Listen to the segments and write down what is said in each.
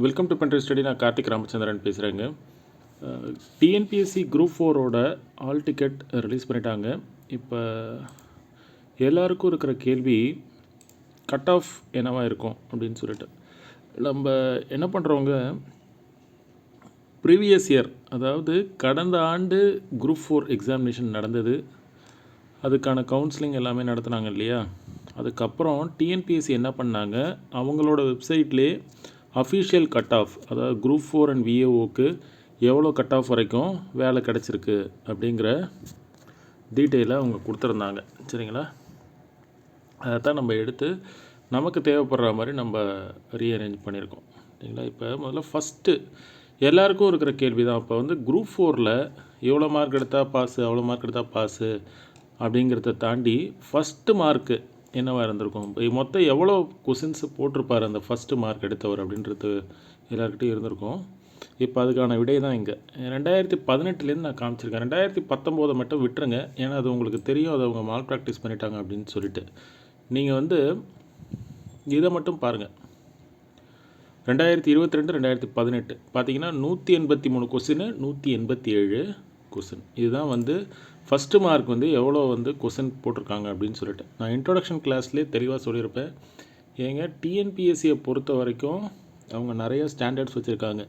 Welcome to பென்ட்ரி study. நான் கார்த்திக் ராமச்சந்திரன் பேசுகிறேங்க. TNPSC group 4ஓட ஆல் டிக்கெட் ரிலீஸ் பண்ணிட்டாங்க. இப்போ எல்லாருக்கும் இருக்கிற கேள்வி கட் ஆஃப் என்னவா இருக்கும் அப்படின்னு சொல்லிட்டு நம்ம என்ன பண்ணுறவங்க ப்ரீவியஸ் இயர், அதாவது கடந்த ஆண்டு குரூப் 4 எக்ஸாமினேஷன் நடந்தது, அதுக்கான கவுன்சிலிங் எல்லாமே நடத்துனாங்க இல்லையா. அதுக்கப்புறம் டிஎன்பிஎஸ்சி என்ன பண்ணாங்க, அவங்களோட வெப்சைட்லேயே அஃபிஷியல் கட் ஆஃப், அதாவது குரூப் 4 அண்ட் விஏஓக்கு எவ்வளோ கட் ஆஃப் வரைக்கும் வேலை கிடச்சிருக்கு அப்படிங்கிற டீட்டெயிலாக அவங்க கொடுத்துருந்தாங்க. சரிங்களா, அதை தான் நம்ம எடுத்து நமக்கு தேவைப்படுற மாதிரி நம்ம ரீஅரேஞ்ச் பண்ணியிருக்கோம். சரிங்களா, இப்போ முதல்ல ஃபஸ்ட்டு எல்லாருக்கும் இருக்கிற கேள்வி தான், இப்போ வந்து குரூப் 4ல் எவ்வளோ மார்க் எடுத்தால் பாஸு, அவ்வளோ மார்க் எடுத்தால் பாஸு அப்படிங்கிறத தாண்டி ஃபஸ்ட்டு மார்க்கு என்னவாக இருந்திருக்கும், இப்போ மொத்தம் எவ்வளோ கொஷின்ஸ் போட்டிருப்பார் அந்த ஃபஸ்ட்டு மார்க் எடுத்தவர் அப்படின்றது எல்லாருக்கிட்டையும் இருந்திருக்கும். இப்போ அதுக்கான விடை தான் இங்கே 2018 நான் காமிச்சிருக்கேன். 2019 மட்டும் விட்டுருங்க, ஏன்னா அது உங்களுக்கு தெரியும், அதை அவங்க மால் ப்ராக்டிஸ் பண்ணிட்டாங்க அப்படின்னு சொல்லிட்டு. நீங்கள் வந்து இதை மட்டும் பாருங்கள். 2022 2018 பார்த்தீங்கன்னா 183 கொஸ்டின், 187 கொஸ்டின். இதுதான் வந்து ஃபஸ்ட்டு மார்க் வந்து எவ்வளோ வந்து கொஸ்டின் போட்டிருக்காங்க அப்படின்னு சொல்லிட்டு நான் இன்ட்ரோடக்ஷன் கிளாஸ்லேயே தெளிவாக சொல்லியிருப்பேன். ஏங்க, டிஎன்பிஎஸ்சியை பொறுத்த வரைக்கும் அவங்க நிறைய ஸ்டாண்டர்ட்ஸ் வச்சுருக்காங்க.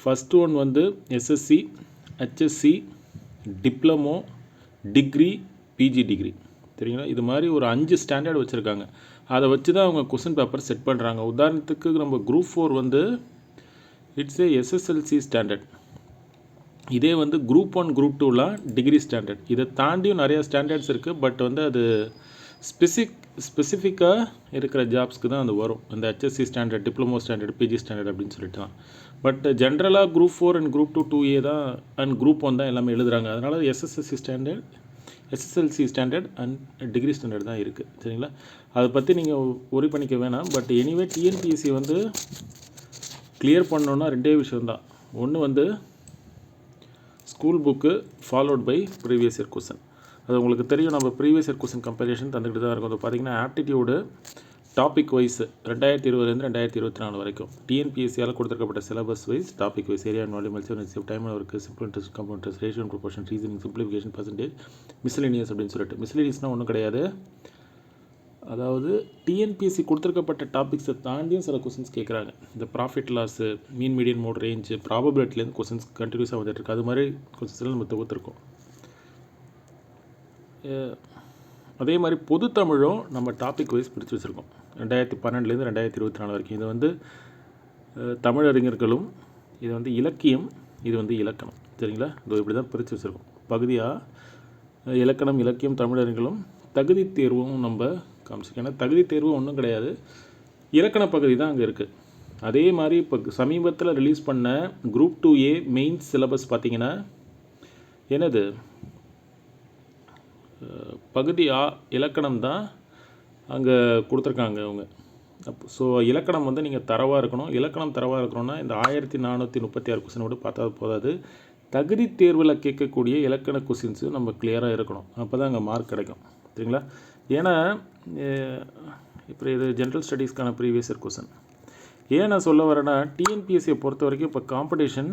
ஃபஸ்ட்டு ஒன் வந்து SSC, HSC, diploma, degree, PG degree. சரிங்களா, இது மாதிரி ஒரு 5 ஸ்டாண்டர்ட் வச்சுருக்காங்க. அதை வச்சு தான் அவங்க கொஸ்டின் பேப்பர் செட் பண்ணுறாங்க. உதாரணத்துக்கு நம்ம குரூப் 4 வந்து இட்ஸ் ஏ எஸ்எஸ்எல்சி ஸ்டாண்டர்ட். இதே வந்து குரூப் 1 குரூப் 2லாம் டிகிரி ஸ்டாண்டர்ட். இதை தாண்டியும் நிறையா ஸ்டாண்டர்ட்ஸ் இருக்குது. பட் வந்து அது ஸ்பெசிஃபிக்காக இருக்கிற ஜாப்ஸ்க்கு தான் அது வரும், இந்த HSC standard, diploma standard, PG standard அப்படின்னு சொல்லிட்டு தான். பட் ஜென்ரலாக குரூப் 4 அண்ட் குரூப் 2 2A தான் அண்ட் குரூப் 1 தான் எல்லாமே எழுதுகிறாங்க. அதனால் SSLC standard, SSLC standard and degree standard தான் இருக்குது. சரிங்களா, அதை பற்றி நீங்கள் ஒரி பண்ணிக்க வேணாம். பட் எனிவே டிஎன்பிஎஸ்சி வந்து கிளியர் பண்ணோன்னா 2 விஷயம்தான். ஒன்று வந்து school book followed by previous year question. அது உங்களுக்கு தெரியும், நம்ம ப்ரீவியஸ் இயர் கொஸ்டின் கம்பேரிஷன் தந்துக்கிட்டு தான் இருக்கும். அது பார்த்திங்கன்னா ஆப்டிடியூடு டாபிக் வைஸ் 2020 2024 வரைக்கும் டிஎன்பிஎஸ்சியால் கொடுத்துருக்கப்பட்ட syllabus wise topic wise area and volume, LCM, time work, simple interest, compound interest, ratio and proportion, reasoning, simplification, percentage, miscellaneous அப்படின்னு சொல்லிட்டு. மிஸ்லினியஸ்னால் ஒன்றும் கிடையாது, அதாவது டிஎன்பிஎஸ்சி கொடுத்துருக்கப்பட்ட டாபிக்ஸை தாண்டியும் சில கொஸ்டின்ஸ் கேட்குறாங்க. இந்த profit loss, mean median mode range, ப்ராபபிலிட்டிலேருந்து கொஸ்டின்ஸ் கண்டினியூஸாக வந்துட்டுருக்கு. அது மாதிரி கொஸ்டின்ஸ்லாம் நம்ம தொகுத்துருக்கோம். அதே மாதிரி பொது தமிழும் நம்ம டாபிக் வைஸ் பிரித்து வச்சுருக்கோம். 2012 2024 வரைக்கும். இது வந்து தமிழறிஞர்களும், இது வந்து இலக்கியம், இது வந்து இலக்கணம். சரிங்களா, இது இப்படி தான் பிரித்து வச்சுருக்கோம் பகுதியாக. இலக்கணம், இலக்கியம், தமிழறிஞர்களும், தகுதி தேர்வும் நம்ம காமிச்சிருக்கோம். ஏன்னா தகுதி தேர்வு ஒன்றும் கிடையாது, இலக்கண பகுதி தான் அங்கே இருக்குது. அதே மாதிரி இப்போ சமீபத்தில் ரிலீஸ் பண்ண குரூப் 2A மெயின்ஸ் சிலபஸ் பார்த்திங்கன்னா என்னது, பகுதி ஆ இலக்கணம் தான் அங்கே கொடுத்துருக்காங்க அவங்க. ஸோ இலக்கணம் வந்து நீங்கள் தரவாக இருக்கணும். இலக்கணம் தரவாக இருக்கணும்னா இந்த 1436 கொஸ்டினோடு பார்த்தா போதாது, தகுதி தேர்வில் கேட்கக்கூடிய இலக்கண கொஸ்டின்ஸு நம்ம கிளியராக இருக்கணும். அப்போ தான் அங்கே மார்க் கிடைக்கும். சரிங்களா, ஏன்னா இப்போ இது ஜென்ரல் ஸ்டடீஸ்க்கான ப்ரீவியஸ் இயர் கொஸ்டின். ஏன் நான் சொல்ல வரேன்னா, டிஎன்பிஎஸ்சியை பொறுத்த வரைக்கும் இப்போ காம்படிஷன்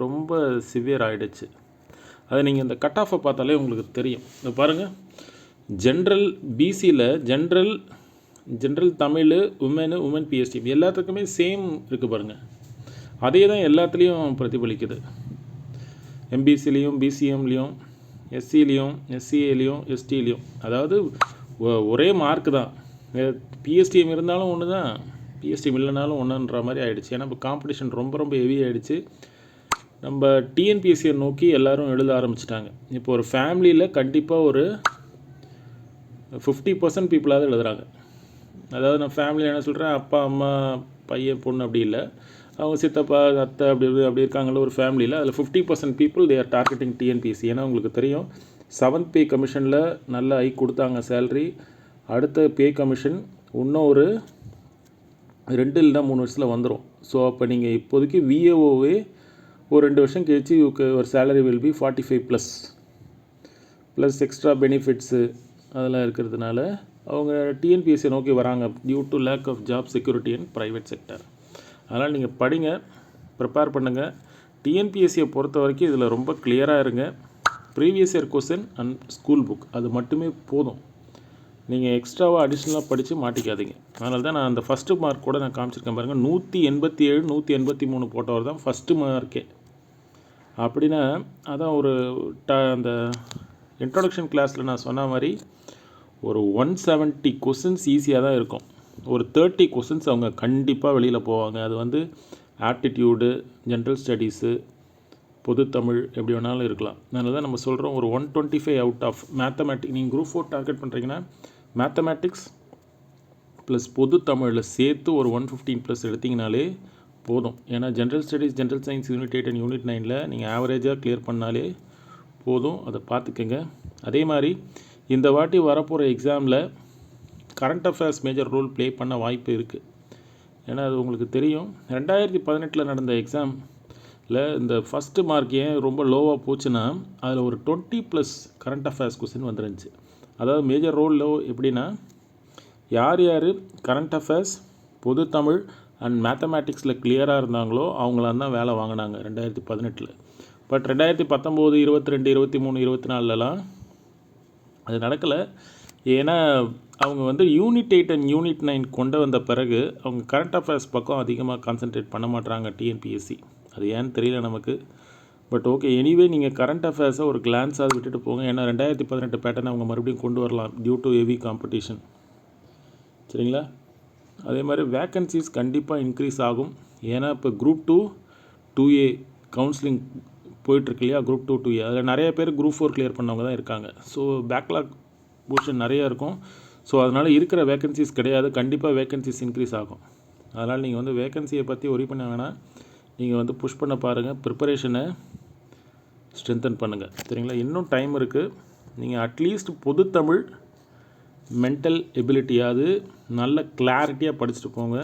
ரொம்ப சிவியர் ஆகிடுச்சு. அது நீங்கள் இந்த கட் ஆஃபை பார்த்தாலே உங்களுக்கு தெரியும். இந்த பாருங்கள், ஜென்ரல் பிசியில் ஜென்ரல் தமிழ், உமன் பிஎஸ்டி எல்லாத்துக்குமே சேம் இருக்குது பாருங்கள். அதே தான் எல்லாத்துலேயும் பிரதிபலிக்குது. எம்பிசிலையும், பிசிஎம்லேயும், எஸ்சிலையும், எஸ்சிஏலையும், எஸ்டிலையும், அதாவது ஒரே மார்க்கு தான். பிஎஸ்டிஎம் இருந்தாலும் ஒன்று தான், பிஎஸ்டிஎம் இல்லைனாலும் ஒன்றுன்ற மாதிரி ஆகிடுச்சு. ஏன்னா இப்போ காம்படிஷன் ரொம்ப ரொம்ப ஹெவி ஆகிடுச்சு. நம்ம டிஎன்பிஎஸ்சியை நோக்கி எல்லோரும் எழுத ஆரம்பிச்சிட்டாங்க. இப்போ ஒரு ஃபேமிலியில் கண்டிப்பாக ஒரு 50% பீப்புளாவது எழுதுகிறாங்க. அதாவது நான் ஃபேமிலியில் என்ன சொல்கிறேன், அப்பா அம்மா பையன் பொண்ணு அப்படி இல்லை, அவங்க சித்தப்பா அத்தை அப்படி இருக்காங்களோ ஒரு ஃபேமிலியில். அதில் 50% people they are targeting TNPSC. ஏன்னா உங்களுக்கு தெரியும், 7th பே கமிஷனில் நல்ல ஹைக் கொடுத்தாங்க சேல்ரி. அடுத்த பே கமிஷன் இன்னும் ஒரு 2 இல்லைனா 3 வருஷத்தில் வந்துடும். ஸோ அப்போ நீங்கள் இப்போதைக்கு விஏஓவே ஒரு 2 வருஷம் கழிச்சு ஒரு salary will be 45+ plus extra benefits அதெல்லாம் இருக்கிறதுனால அவங்க டிஎன்பிஎஸ்சியை நோக்கி வராங்க, due to lack of job security in private sector. அதனால் நீங்கள் படிங்க, ப்ரிப்பேர் பண்ணுங்கள். டிஎன்பிஎஸ்சியை பொறுத்த வரைக்கும் இதில் ரொம்ப கிளியராக இருங்க. Previous year question and school book அது மட்டுமே போதும். நீங்கள் எக்ஸ்ட்ராவாக அடிஷ்னலாக படித்து மாட்டிக்காதீங்க. அதனால தான் நான் அந்த ஃபஸ்ட்டு மார்க் கூட நான் காமிச்சிருக்கேன் பாருங்கள். 187 183 போட்டவர் தான் ஃபஸ்ட்டு மார்க்கே. அப்படின்னா அதான் ஒரு அந்த இன்ட்ரொடக்ஷன் கிளாஸில் நான் சொன்ன மாதிரி ஒரு 170 கொஸ்டின்ஸ் ஈஸியாக தான் இருக்கும். ஒரு 30 கொஸ்டின்ஸ் அவங்க கண்டிப்பாக வெளியில் போவாங்க. அது வந்து ஆப்டிடியூடு, ஜென்ரல் ஸ்டடீஸு, பொது தமிழ் எப்படி வேணாலும் இருக்கலாம். அதனால தான் நம்ம சொல்கிறோம் ஒரு 125 அவுட் ஆஃப் மேத்தமேட்டிக்ஸ். நீங்கள் குரூப் 4 டார்கெட் பண்ணுறீங்கன்னா மேத்தமேட்டிக்ஸ் ப்ளஸ் பொது தமிழில் சேர்த்து ஒரு 115 ப்ளஸ் எடுத்திங்கனாலே போதும். ஏன்னா general studies, general science unit 8 and unit 9ல் நீங்கள் ஆவரேஜாக கிளியர் பண்ணாலே போதும். அதை பார்த்துக்கங்க. அதே மாதிரி இந்த வாட்டி வரப்போகிற எக்ஸாமில் current affairs major role play பண்ண வாய்ப்பு இருக்குது. ஏன்னா அது உங்களுக்கு தெரியும், 2018 நடந்த எக்ஸாமில் இந்த ஃபஸ்ட்டு மார்க் ஏன் ரொம்ப லோவாக போச்சுன்னா அதில் ஒரு 20+ கரண்ட் அஃபேர்ஸ் கொஸ்டின் வந்துருந்துச்சு. அதாவது மேஜர் ரோலில் எப்படின்னா யார் யார் கரண்ட் அஃபேர்ஸ், பொது தமிழ் அண்ட் மேத்தமேட்டிக்ஸில் கிளியராக இருந்தாங்களோ அவங்களாம் தான் வேலை வாங்கினாங்க 2018. பட் 2019, 22, 23, 24லலாம் அது நடக்கலை. ஏன்னா அவங்க வந்து யூனிட் 8 அண்ட் யூனிட் 9 கொண்டு வந்த பிறகு அவங்க கரண்ட் அஃபேர்ஸ் பக்கம் அதிகமாக கான்சன்ட்ரேட் பண்ண மாட்டாங்க டிஎன்பிஎஸ்சி. அது ஏன்னு தெரியல நமக்கு. பட் ஓகே, எனிவே நீங்கள் கரண்ட் அஃபேர்ஸை ஒரு கிளான்ஸாக விட்டுட்டு போங்க. ஏன்னா 2018 பேட்டர்ன் அவங்க மறுபடியும் கொண்டு வரலாம் டியூ டு ஹெவி காம்படிஷன். சரிங்களா? அதே மாதிரி வேக்கன்சிஸ் கண்டிப்பாக இன்க்ரீஸ் ஆகும். ஏன்னா இப்போ குரூப் 2 2A கவுன்சிலிங் போயிட்டுருக்கு இல்லையா? குரூப் 2 2A அதில் நிறைய பேர் குரூப் 4 கிளியர் பண்ணவங்க தான் இருக்காங்க. ஸோ பேக்லாக் போர்ஷன் நிறையா இருக்கும். ஸோ அதனால் இருக்கிற வேக்கன்சிஸ் கிடையாது. கண்டிப்பாக வேக்கன்சிஸ் இன்க்ரீஸ் ஆகும். அதனால் நீங்கள் வந்து வேக்கன்சியை பற்றி ஒரி பண்ண வேணாம். நீங்கள் வந்து புஷ் பண்ண பாருங்கள், ப்ரிப்பரேஷனை ஸ்ட்ரென்தன் பண்ணுங்கள். சரிங்களா? இன்னும் டைம் இருக்குது. நீங்கள் அட்லீஸ்ட் பொது தமிழ், மென்டல் எபிலிட்டியாவது நல்ல கிளாரிட்டியாக படிச்சுட்டு போங்க.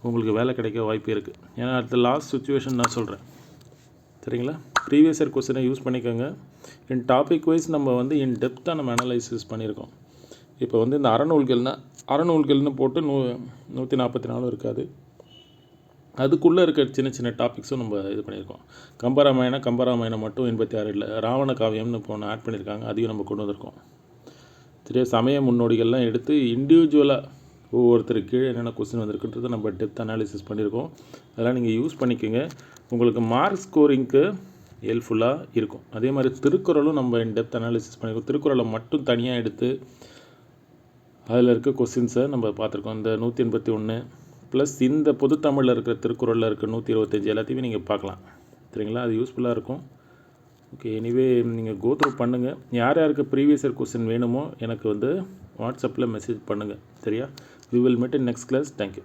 உங்களுக்கு வேலை கிடைக்க வாய்ப்பு இருக்குது. ஏன்னா அடுத்த லாஸ்ட் சுச்சுவேஷன் நான் சொல்கிறேன். சரிங்களா? ப்ரீவியஸ் இயர் கொஸ்டினை யூஸ் பண்ணிக்கோங்க. இன் டாபிக் வைஸ் நம்ம வந்து இன் டெப்த்தாக நம்ம அனலைசிஸ் பண்ணியிருக்கோம். இப்போ வந்து இந்த அறநூல்கள்னு போட்டு 144 இருக்காது. அதுக்குள்ளே இருக்க சின்ன சின்ன டாபிக்ஸும் நம்ம இது பண்ணியிருக்கோம். கம்பராமாயணம் மட்டும் 86 இல்லை, ராவண காவியம்னு இப்போ ஒன்று ஆட் பண்ணியிருக்காங்க. அதையும் நம்ம கொண்டு வந்திருக்கோம். சரியா? சமய முன்னோடிகள்லாம் எடுத்து இண்டிவிஜுவலாக ஒவ்வொருத்தருக்கு கீழே என்னென்ன கொஸ்டின் வந்திருக்குன்றது நம்ம டெப்த் அனாலிசிஸ் பண்ணியிருக்கோம். அதெல்லாம் நீங்கள் யூஸ் பண்ணிக்கோங்க. உங்களுக்கு மார்க் ஸ்கோரிங்க்கு ஹெல்ப்ஃபுல்லாக இருக்கும். அதே மாதிரி திருக்குறளும் நம்ம டெப்த் அனாலிசிஸ் பண்ணியிருக்கோம். திருக்குறளை மட்டும் தனியாக எடுத்து அதில் இருக்க கொஸ்டின்ஸை நம்ம பார்த்துருக்கோம். இந்த 181 ப்ளஸ் இந்த பொது தமிழில் இருக்கிற திருக்குறளில் இருக்க 125 எல்லாத்தையுமே நீங்கள் பார்க்கலாம். சரிங்களா? அது யூஸ்ஃபுல்லாக இருக்கும். ஓகே, எனிவே நீங்கள் கோ த்ரூ பண்ணுங்கள். யார் யாருக்கு ப்ரீவியஸ் இயர் கொஸ்டின் வேணுமோ எனக்கு வந்து வாட்ஸ்அப்பில் மெசேஜ் பண்ணுங்கள். சரியா? We will meet in next class. Thank you.